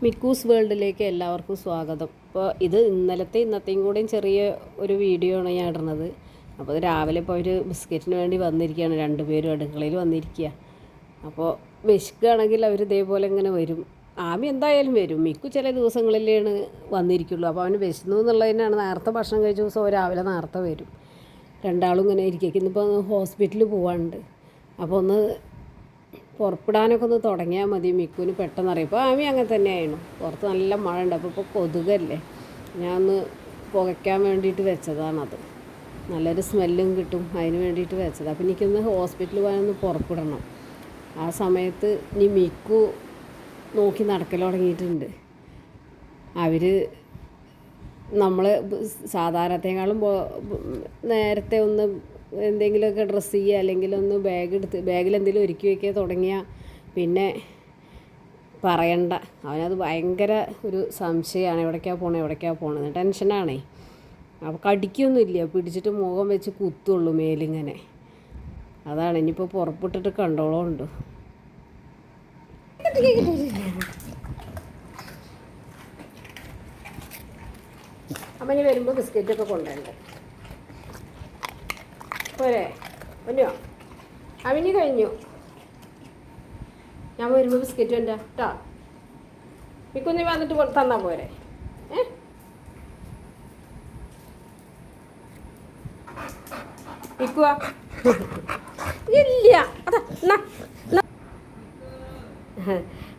മിക്കൂസ് വേൾഡിലേക്ക് എല്ലാവർക്കും സ്വാഗതം. ഇപ്പോൾ ഇത് ഇന്നത്തെയും കൂടെയും ചെറിയ ഒരു വീഡിയോ ആണ് ഞാൻ ഇടുന്നത്. അപ്പോൾ രാവിലെ ഇപ്പോൾ ഒരു ബിസ്ക്കറ്റിന് വേണ്ടി വന്നിരിക്കുകയാണ്, രണ്ടുപേരും അടുക്കളയിൽ വന്നിരിക്കുക. അപ്പോൾ വിശക്കുകയാണെങ്കിൽ അവർ ഇതേപോലെ ഇങ്ങനെ വരും. ആമി എന്തായാലും വരും, മിക്കു ചില ദിവസങ്ങളിലാണ് വന്നിരിക്കുള്ളൂ. അപ്പോൾ അവന് വിശന്നു എന്നുള്ളതിനാണ് നേരത്തെ ഭക്ഷണം കഴിച്ച ദിവസം രാവിലെ നേരത്തെ വരും. രണ്ടാളും ഇങ്ങനെ ഇരിക്കുക. ഇന്നിപ്പോൾ ഹോസ്പിറ്റലിൽ പോകാനുണ്ട്. അപ്പോൾ ഒന്ന് പുറപ്പെടാനൊക്കെ ഒന്ന് തുടങ്ങിയാൽ മതി, മിക്കുവിന് പെട്ടെന്ന് അറിയാം. ഇപ്പോൾ ആമി അങ്ങനെ തന്നെയായിരുന്നു. പുറത്ത് നല്ല മഴ ഉണ്ട്. അപ്പോൾ കൊതുകല്ലേ, ഞാൻ ഒന്ന് പുകയ്ക്കാൻ വേണ്ടിയിട്ട് വെച്ചതാണത്. നല്ലൊരു സ്മെല്ലും കിട്ടും, അതിന് വേണ്ടിയിട്ട് വെച്ചത്. അപ്പോൾ എനിക്കൊന്ന് ഹോസ്പിറ്റലിൽ പോകാനൊന്ന് പുറപ്പെടണം. ആ സമയത്ത് ഇനി മിക്കു നോക്കി നടക്കൽ തുടങ്ങിയിട്ടുണ്ട്. അവർ നമ്മൾ സാധാരണത്തെക്കാളും നേരത്തെ ഒന്ന് എന്തെങ്കിലുമൊക്കെ ഡ്രസ്സ് ചെയ്യുക, അല്ലെങ്കിൽ ഒന്ന് ബാഗിൽ എന്തെങ്കിലും ഒരുക്കി വയ്ക്കുക തുടങ്ങിയാൽ പിന്നെ പറയണ്ട. അവനത് ഭയങ്കര ഒരു സംശയമാണ്, എവിടേക്കാണ് പോകണത് ടെൻഷനാണേ. അപ്പോൾ കടിക്കൊന്നുമില്ല, പിടിച്ചിട്ട് മുഖം വെച്ച് കുത്തുള്ളൂ മേലിങ്ങനെ. അതാണ്. ഇനിയിപ്പോൾ പുറപ്പെട്ടിട്ട് കണ്ടോളമുണ്ട്. അപ്പം ഇനി വരുമ്പോൾ ബിസ്ക്കറ്റൊക്കെ കൊണ്ടുവരണ്ടേ പോരെ? പൊന്നോ അവന് കഴിഞ്ഞു. ഞാൻ വരുമ്പോൾ ബിസ്ക്കറ്റ് വേണ്ട കേട്ടോ. മിക്കൊന്നി വന്നിട്ട് തന്നാൽ പോരെ? മിക്കുവാ ഇല്ല. അതാ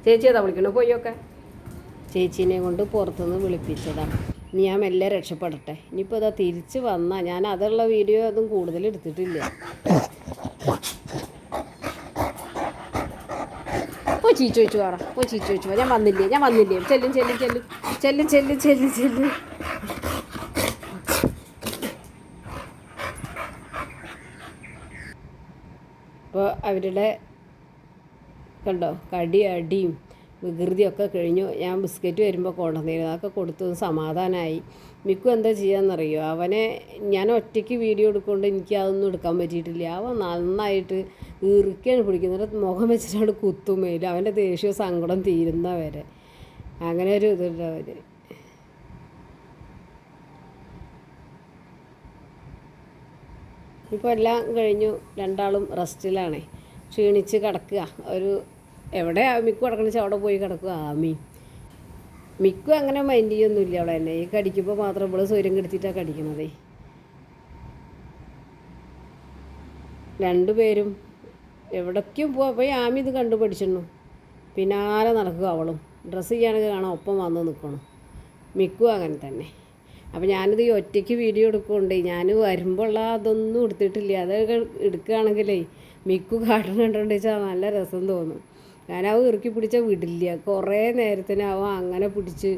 ചേച്ചി അതാ വിളിക്കണോ? പോയൊക്കെ ചേച്ചീനെ കൊണ്ട് പുറത്തുനിന്ന് വിളിപ്പിച്ചതാണ്. ഇനി ഞാൻ മെല്ലെ രക്ഷപ്പെടട്ടെ. ഇനിയിപ്പോൾ അതാ തിരിച്ച് വന്നാൽ ഞാൻ അതുള്ള വീഡിയോ അതും കൂടുതൽ എടുത്തിട്ടില്ല. ചീച്ചു വെച്ചു പറ, ചീച്ചു വെച്ചു ഞാൻ വന്നില്ലേ ചെല്ലും. അപ്പോൾ അവരുടെ കണ്ടോ അടിയും വികൃതിയൊക്കെ കഴിഞ്ഞു. ഞാൻ ബിസ്ക്കറ്റ് വരുമ്പോൾ കൊണ്ടുവന്നിരുന്നു, അതൊക്കെ കൊടുത്തു സമാധാനമായി. മിക്കു എന്താ ചെയ്യാമെന്നറിയോ, അവനെ ഞാൻ ഒറ്റയ്ക്ക് വീഡിയോ എടുക്കൊണ്ട് എനിക്ക് അതൊന്നും എടുക്കാൻ പറ്റിയിട്ടില്ല. അവൻ നന്നായിട്ട് ഇറുക്കാണ് പിടിക്കുന്നത്, മുഖം വെച്ചിട്ടാണ് കുത്തുമേൽ. അവൻ്റെ ദേഷ്യവും സങ്കടം തീരുന്നവരെ അങ്ങനെ ഒരു ഇതുണ്ട് അവന്. ഇപ്പോൾ എല്ലാം കഴിഞ്ഞു, രണ്ടാളും റെസ്റ്റിലാണ്, ക്ഷീണിച്ച് കിടക്കുക. എവിടെ മിക്കു കിടക്കണമെന്ന് വെച്ചാൽ അവിടെ പോയി കിടക്കുക. മിക്കു അങ്ങനെ മൈൻഡ് ചെയ്യൊന്നുമില്ല അവിടെ തന്നെ. ഈ കടിക്കുമ്പോൾ മാത്രം ഇവിടെ സ്വരം കെടുത്തിട്ടാണ് കടിക്കണതേ. രണ്ടുപേരും എവിടേക്കും പോവാ. അപ്പോൾ ആമി ഇത് കണ്ടു പഠിച്ചിരുന്നു, പിന്നാലെ നടക്കുക. അവളും ഡ്രസ്സ് ചെയ്യുകയാണെങ്കിൽ കാണാം ഒപ്പം വന്ന് നിൽക്കണം. മിക്കു അങ്ങനെ തന്നെ. അപ്പോൾ ഞാനിത് ഈ ഒറ്റയ്ക്ക് വീഡിയോ എടുക്കുന്നുണ്ട്. ഞാൻ വരുമ്പോൾ അതൊന്നും എടുത്തിട്ടില്ല. അതൊക്കെ എടുക്കുകയാണെങ്കിലേ മിക്കു കാട്ടം കണ്ടുകൊണ്ട് വെച്ചാൽ നല്ല രസം തോന്നും. ഞാനവ ഇറുക്കി പിടിച്ചാൽ വിടില്ല. കുറേ നേരത്തിന് അവൻ അങ്ങനെ പിടിച്ച്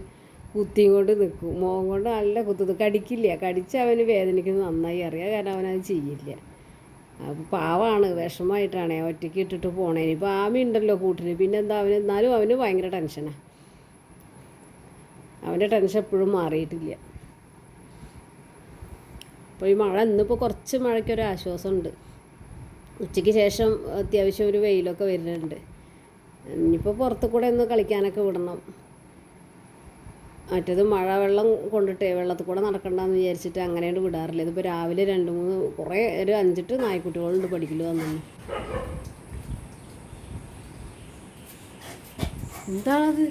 കുത്തിയും കൊണ്ട് നിൽക്കും. മുഖം കൊണ്ട് നല്ല കുത്തുന്നു. കടിക്കില്ല. കടിച്ച് അവന് വേദനിക്കുന്നത് നന്നായി അറിയാം, കാരണം അവനത് ചെയ്യില്ല. അപ്പോൾ പാവമാണ്, വിഷമമായിട്ടാണ് ഒറ്റയ്ക്ക് ഇട്ടിട്ട് പോണേന്. ഇപ്പോൾ ആമി ഉണ്ടല്ലോ കൂട്ടിന്, പിന്നെന്താ എന്നാലും അവന് ഭയങ്കര ടെൻഷനാണ്. അവൻ്റെ ടെൻഷൻ എപ്പോഴും മാറിയിട്ടില്ല. അപ്പോൾ ഈ മഴ ഇന്നിപ്പോൾ കുറച്ച് മഴയ്ക്കൊരു ആശ്വാസമുണ്ട്. ഉച്ചയ്ക്ക് ശേഷം അത്യാവശ്യം ഒരു വെയിലൊക്കെ വരുന്നുണ്ട്. ഇനിയിപ്പോൾ പുറത്തു കൂടെ ഒന്ന് കളിക്കാനൊക്കെ വിടണം. മറ്റേത് മഴവെള്ളം കൊണ്ടിട്ട് വെള്ളത്തിൽ കൂടെ നടക്കണ്ടെന്ന് വിചാരിച്ചിട്ട് അങ്ങനെയാണ് വിടാറില്ല. ഇതിപ്പോൾ രാവിലെ 2-3 ഒരു 5-8 നായ്ക്കുട്ടികളുണ്ട് പഠിക്കൽ വന്നു. എന്താണത്?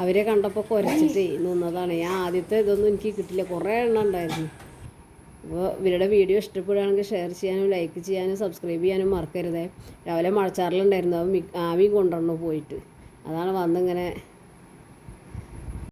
അവരെ കണ്ടപ്പോൾ കുരച്ചിട്ട് നിന്നതാണ്. ഞാൻ ആദ്യത്തെ ഇതൊന്നും എനിക്ക് കിട്ടില്ല, കുറേ എണ്ണം ഉണ്ടായിരുന്നു. അപ്പോൾ ഇവരുടെ വീഡിയോ ഇഷ്ടപ്പെടുകയാണെങ്കിൽ ഷെയർ ചെയ്യാനും ലൈക്ക് ചെയ്യാനും സബ്സ്ക്രൈബ് ചെയ്യാനും മറക്കരുതേ. രാവിലെ മഴച്ചാറിലുണ്ടായിരുന്നു, ആമി കൊണ്ടുവന്നു പോയിട്ട്. അതാണ് വന്നിങ്ങനെ